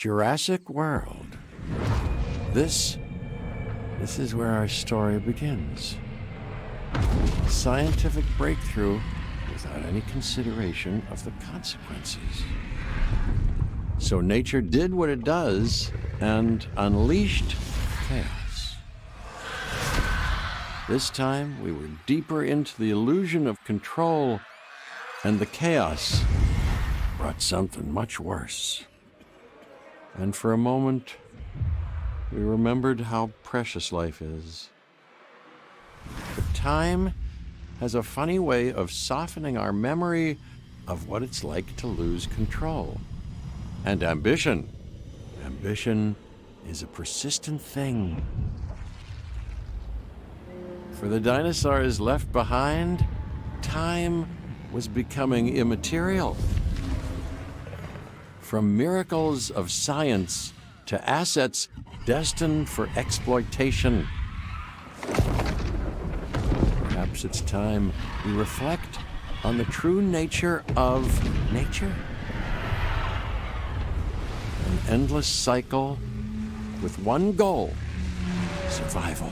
Jurassic World. This is where our story begins. Scientific breakthrough without any consideration of the consequences. So nature did what it does and unleashed chaos. This time, we were deeper into the illusion of control, and the chaos brought something much worse. And for a moment, we remembered how precious life is. But time has a funny way of softening our memory of what it's like to lose control. And ambition. Ambition is a persistent thing. For the dinosaurs left behind, time was becoming immaterial. From miracles of science to assets destined for exploitation. Perhaps it's time we reflect on the true nature of nature. An endless cycle with one goal: survival.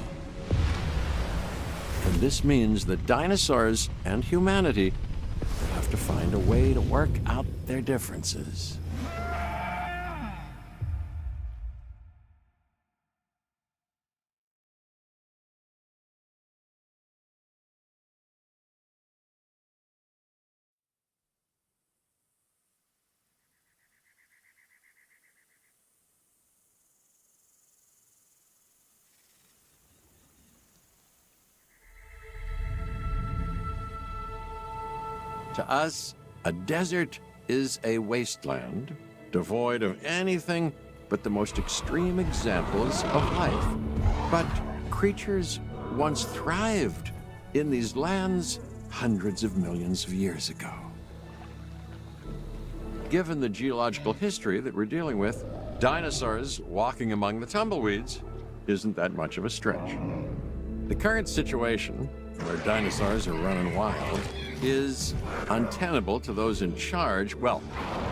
And this means that dinosaurs and humanity have to find a way to work out their differences. To us, a desert is a wasteland, devoid of anything but the most extreme examples of life. But creatures once thrived in these lands hundreds of millions of years ago. Given the geological history that we're dealing with, dinosaurs walking among the tumbleweeds isn't that much of a stretch. The current situation, where dinosaurs are running wild, is untenable to those in charge, well,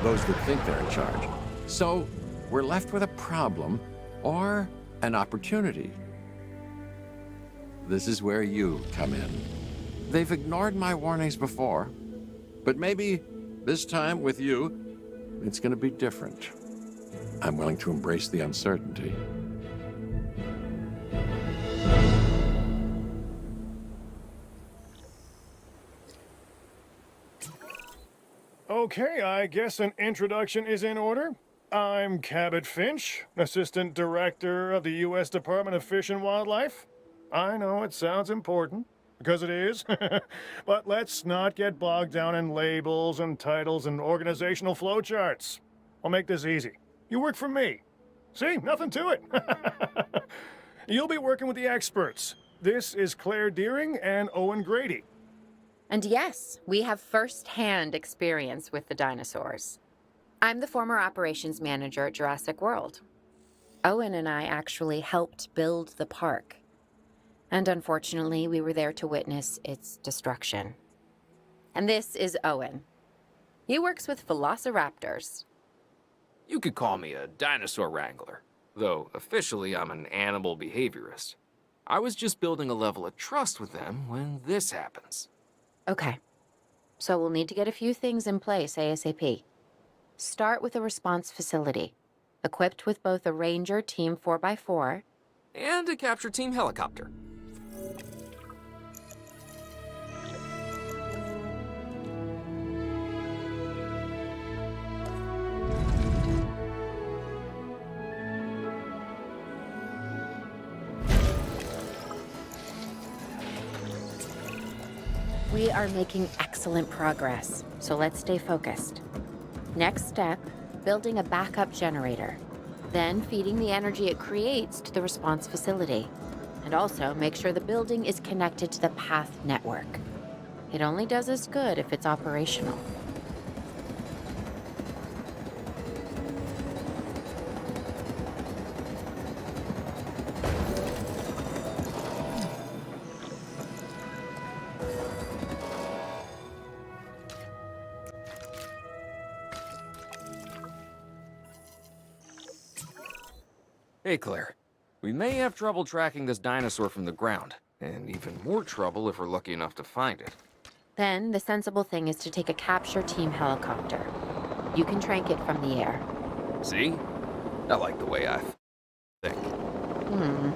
those that think they're in charge. So we're left with a problem or an opportunity. This is where you come in. They've ignored my warnings before, but maybe this time with you, it's going to be different. I'm willing to embrace the uncertainty. Okay, I guess an introduction is in order. I'm Cabot Finch, Assistant Director of the U.S. Department of Fish and Wildlife. I know it sounds important, because it is, but let's not get bogged down in labels and titles and organizational flowcharts. I'll make this easy. You work for me. See, nothing to it. You'll be working with the experts. This is Claire Deering and Owen Grady. And yes, we have first-hand experience with the dinosaurs. I'm the former operations manager at Jurassic World. Owen and I actually helped build the park. And unfortunately, we were there to witness its destruction. And this is Owen. He works with Velociraptors. You could call me a dinosaur wrangler, though officially I'm an animal behaviorist. I was just building a level of trust with them when this happens. Okay, so we'll need to get a few things in place ASAP. Start with a response facility, equipped with both a Ranger Team 4x4 and a capture team helicopter. We are making excellent progress, so let's stay focused. Next step, building a backup generator. Then feeding the energy it creates to the response facility. And also make sure the building is connected to the path network. It only does us good if it's operational. Hey, Claire. We may have trouble tracking this dinosaur from the ground, and even more trouble if we're lucky enough to find it. Then the sensible thing is to take a capture team helicopter. You can trank it from the air. See? I like the way I think. Hmm.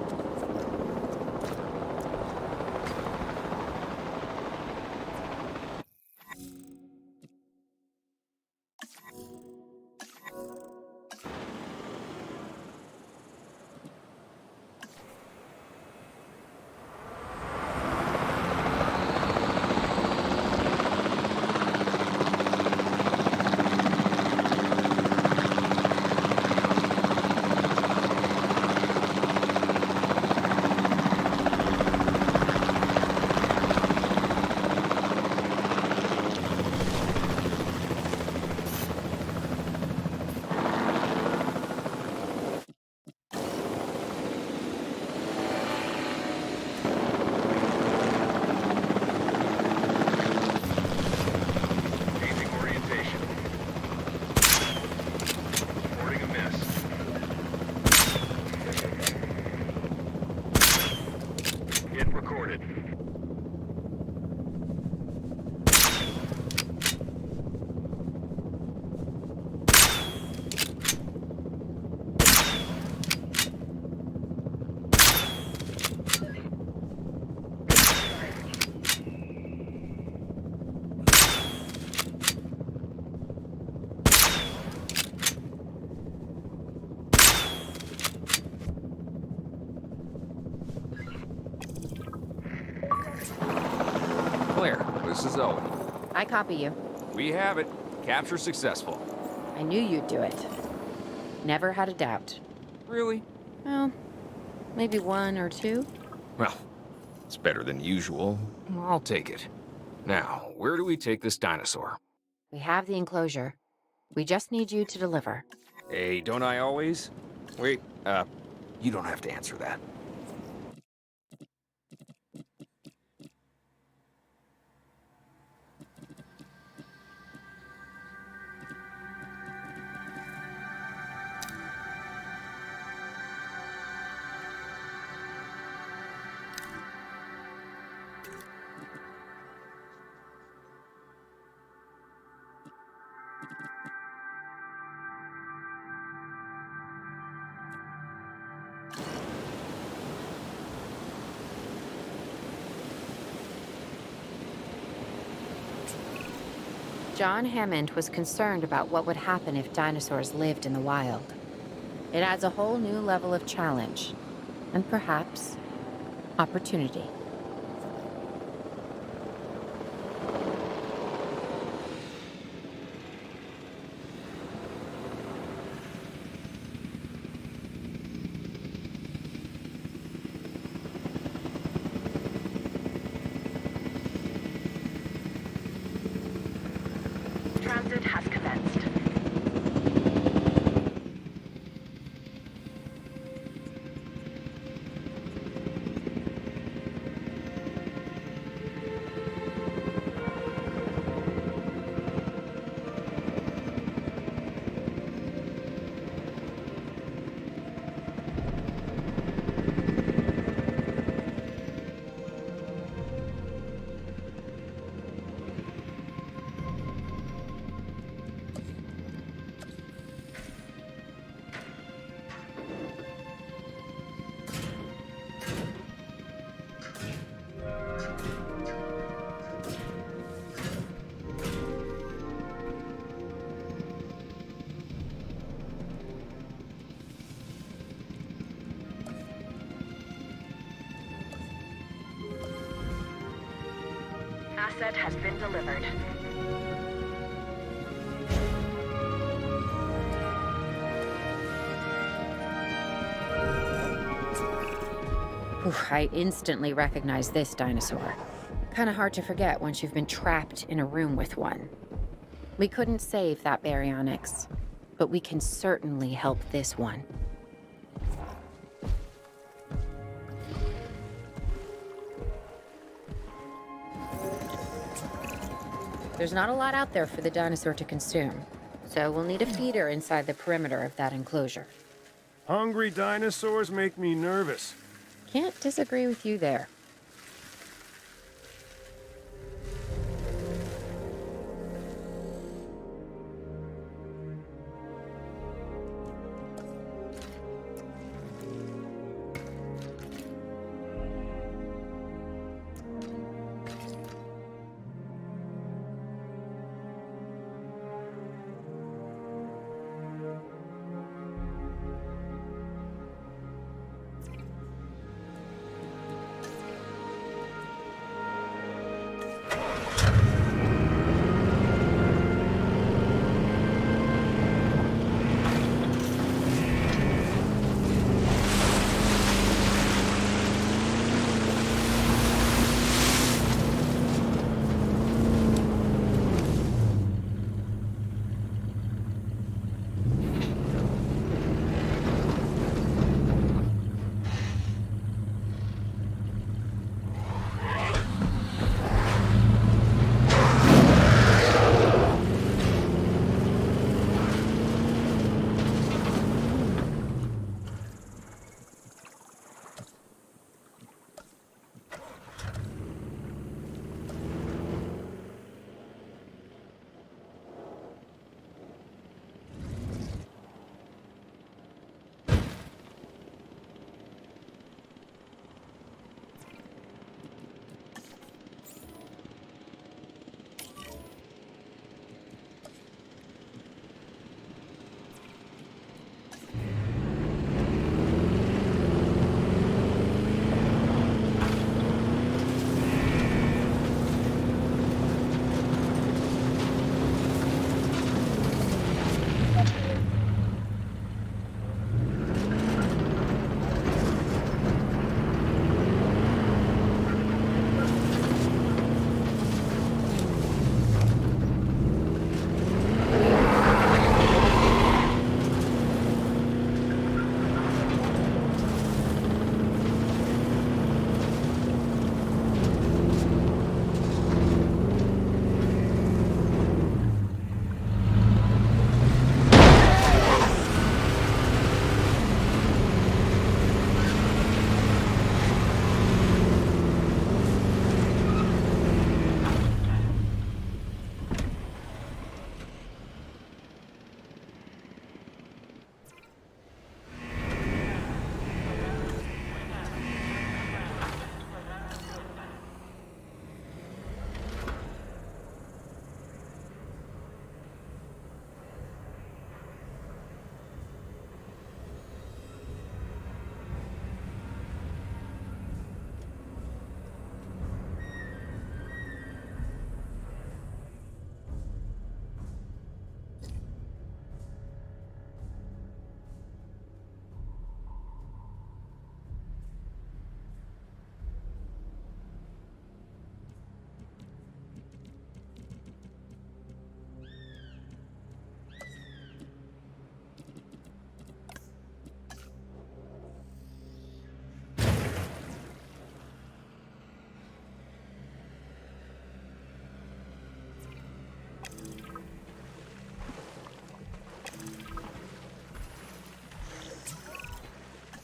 Changing orientation. Reporting a miss. Hit recorded. Claire, this is Owen. I copy you. We have it. Capture successful. I knew you'd do it. Never had a doubt. Really? Well, maybe one or two. Well, it's better than usual. I'll take it. Now, where do we take this dinosaur? We have the enclosure. We just need you to deliver. Hey, don't I always? Wait, you don't have to answer that. John Hammond was concerned about what would happen if dinosaurs lived in the wild. It adds a whole new level of challenge, and perhaps opportunity. Transit has commenced. Asset has been delivered. I instantly recognize this dinosaur. Kinda hard to forget once you've been trapped in a room with one. We couldn't save that baryonyx, but we can certainly help this one. There's not a lot out there for the dinosaur to consume, so we'll need a feeder inside the perimeter of that enclosure. Hungry dinosaurs make me nervous. Can't disagree with you there.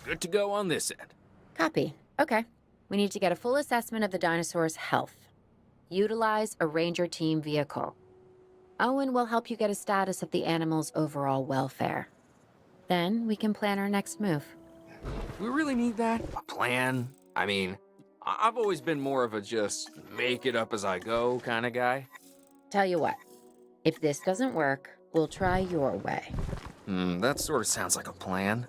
Good to go on this end. Copy. Okay. We need to get a full assessment of the dinosaur's health. Utilize a ranger team vehicle. Owen will help you get a status of the animal's overall welfare. Then we can plan our next move. We really need that? A plan? I mean, I've always been more of a just make it up as I go kind of guy. Tell you what, if this doesn't work, we'll try your way. That sort of sounds like a plan.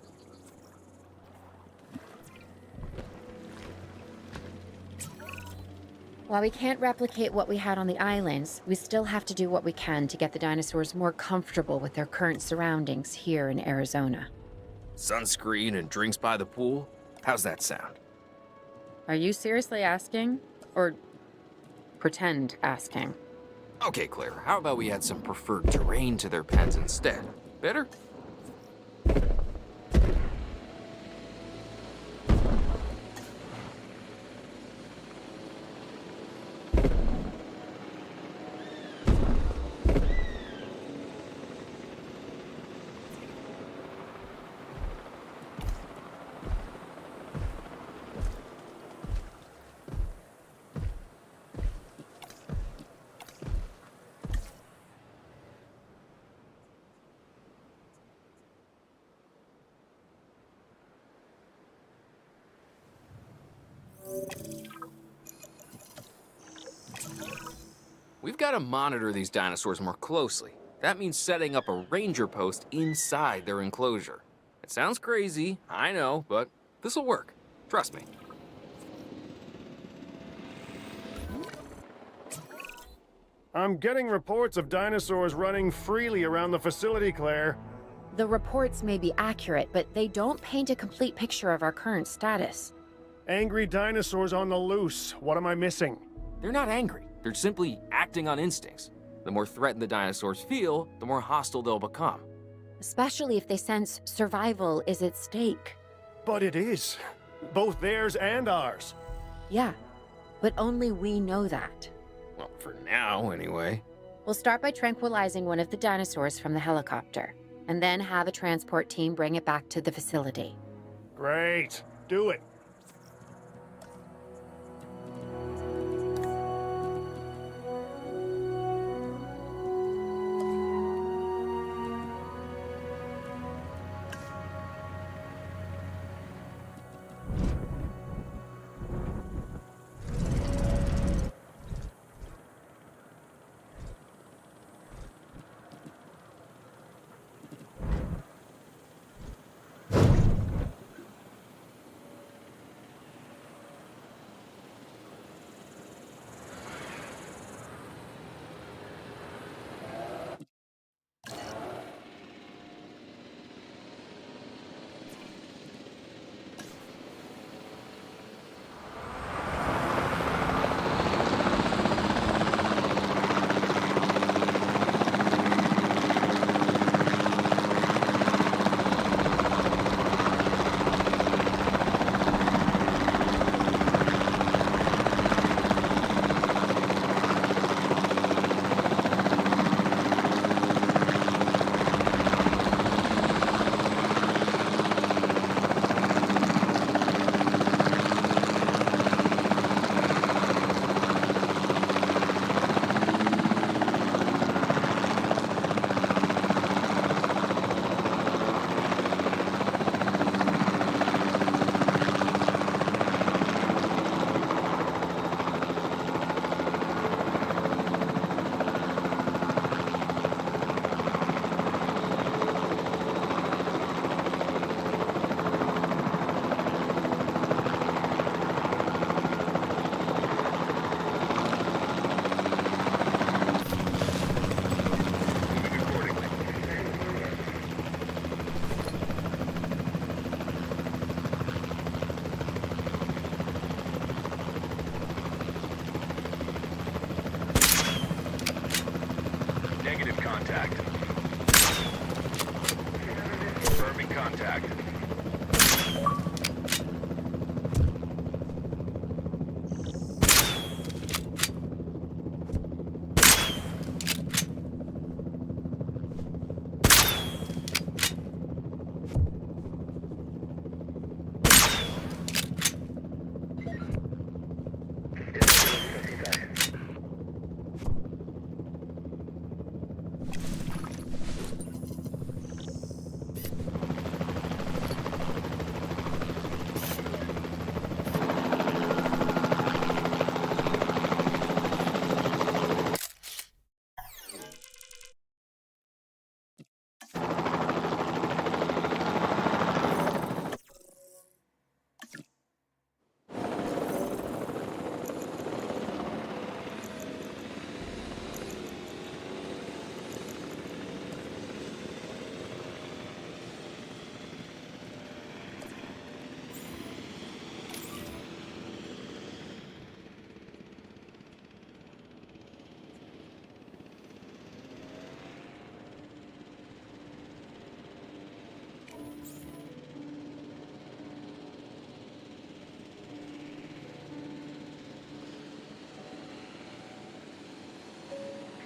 While we can't replicate what we had on the islands, we still have to do what we can to get the dinosaurs more comfortable with their current surroundings here in Arizona. Sunscreen and drinks by the pool? How's that sound? Are you seriously asking? Or pretend asking? Okay, Claire, how about we add some preferred terrain to their pens instead? Better? We've got to monitor these dinosaurs more closely. That means setting up a ranger post inside their enclosure. It sounds crazy, I know, but this'll work. Trust me. I'm getting reports of dinosaurs running freely around the facility, Claire. The reports may be accurate, but they don't paint a complete picture of our current status. Angry dinosaurs on the loose. What am I missing? They're not angry. They're simply acting on instincts. The more threatened the dinosaurs feel, the more hostile they'll become. Especially if they sense survival is at stake. But it is. Both theirs and ours. Yeah, but only we know that. Well, for now, anyway. We'll start by tranquilizing one of the dinosaurs from the helicopter, and then have a transport team bring it back to the facility. Great. Do it. Negative contact. Confirming contact.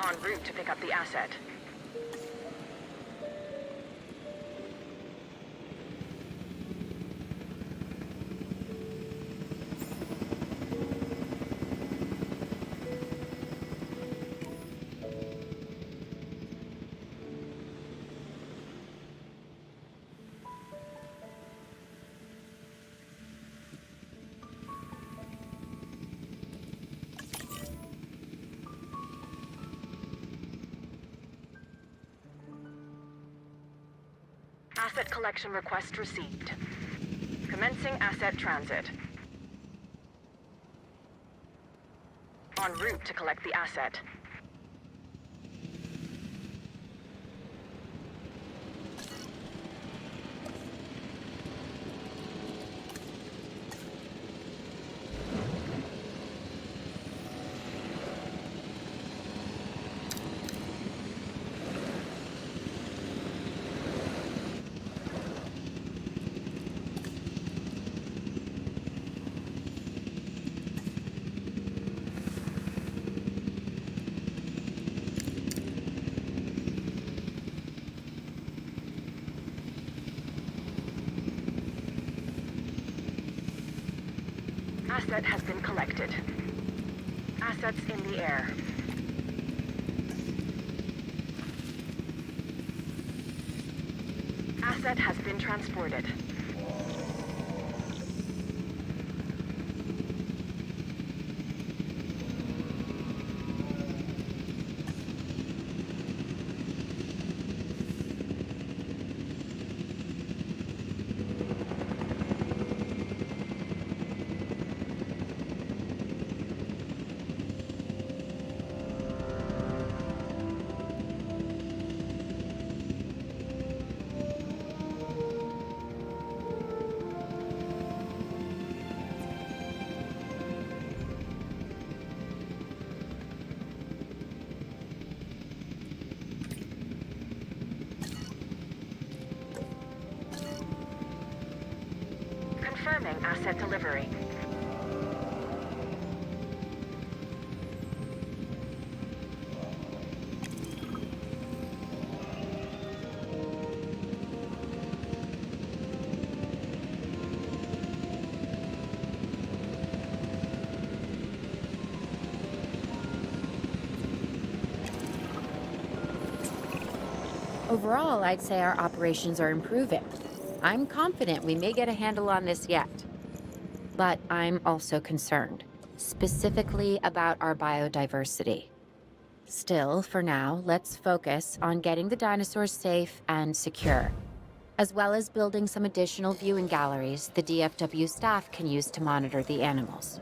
En route to pick up the asset. Asset collection request received. Commencing asset transit. En route to collect the asset. Asset has been collected. Assets in the air. Asset has been transported. Confirming asset delivery. Overall, I'd say our operations are improving. I'm confident we may get a handle on this yet. But I'm also concerned, specifically about our biodiversity. Still, for now, let's focus on getting the dinosaurs safe and secure, as well as building some additional viewing galleries the DFW staff can use to monitor the animals.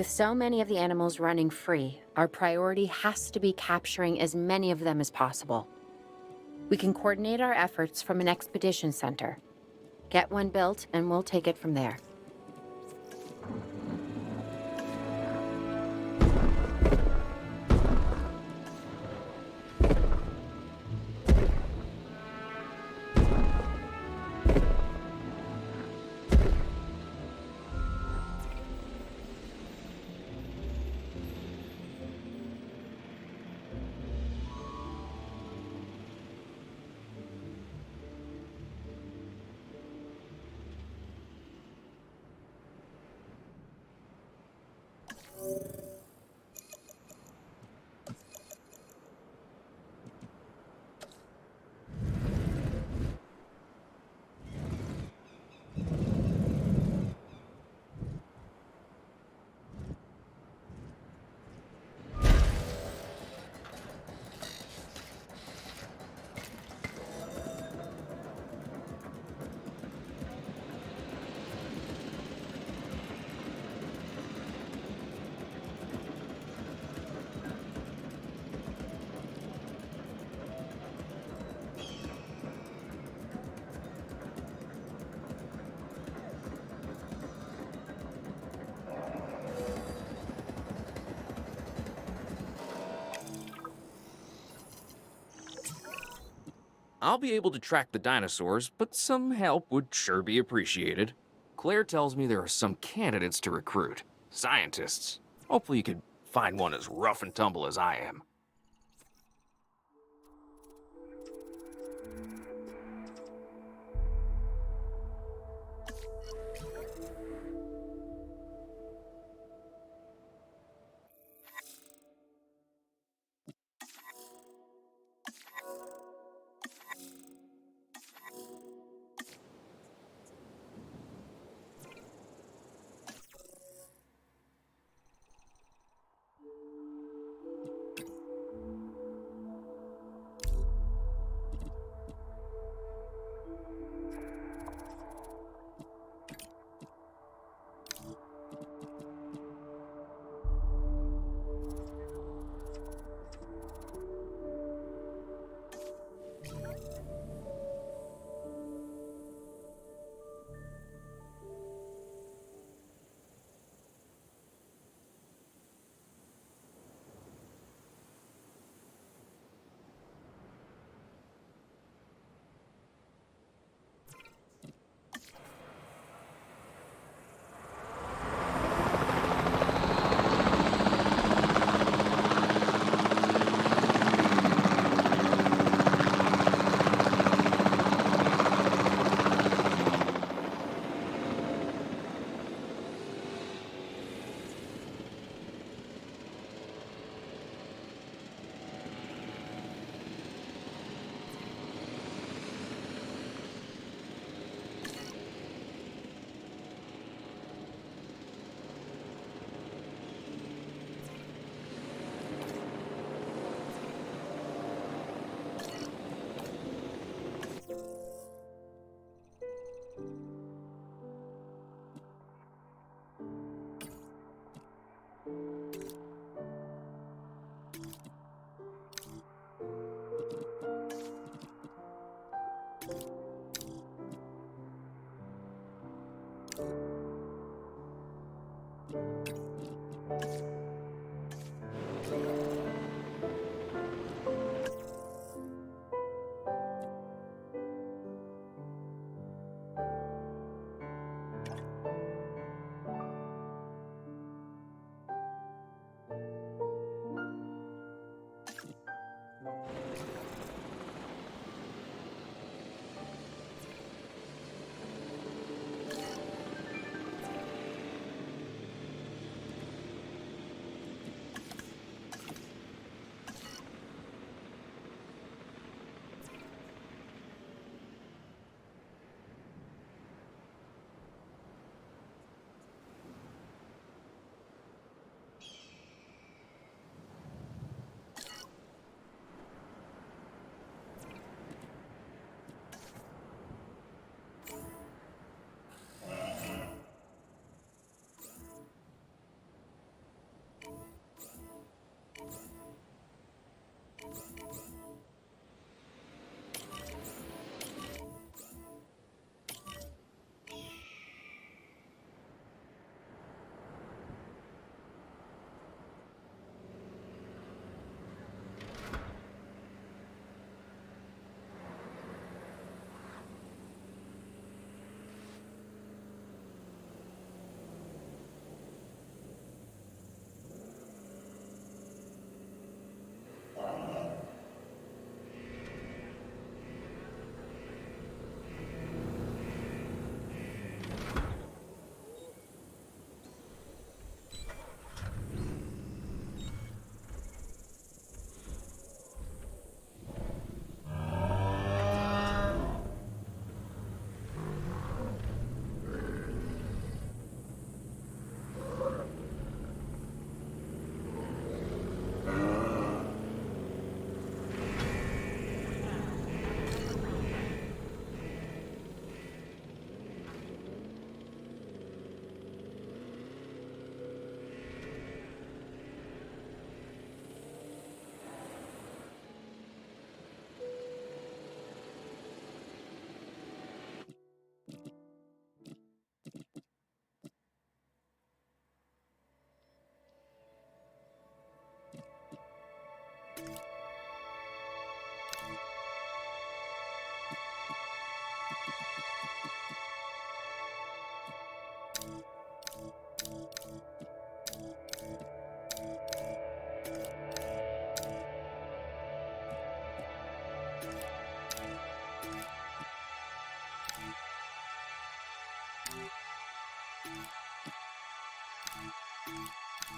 With so many of the animals running free, our priority has to be capturing as many of them as possible. We can coordinate our efforts from an expedition center. Get one built, and we'll take it from there. I'll be able to track the dinosaurs, but some help would sure be appreciated. Claire tells me there are some candidates to recruit. Scientists. Hopefully you could find one as rough and tumble as I am.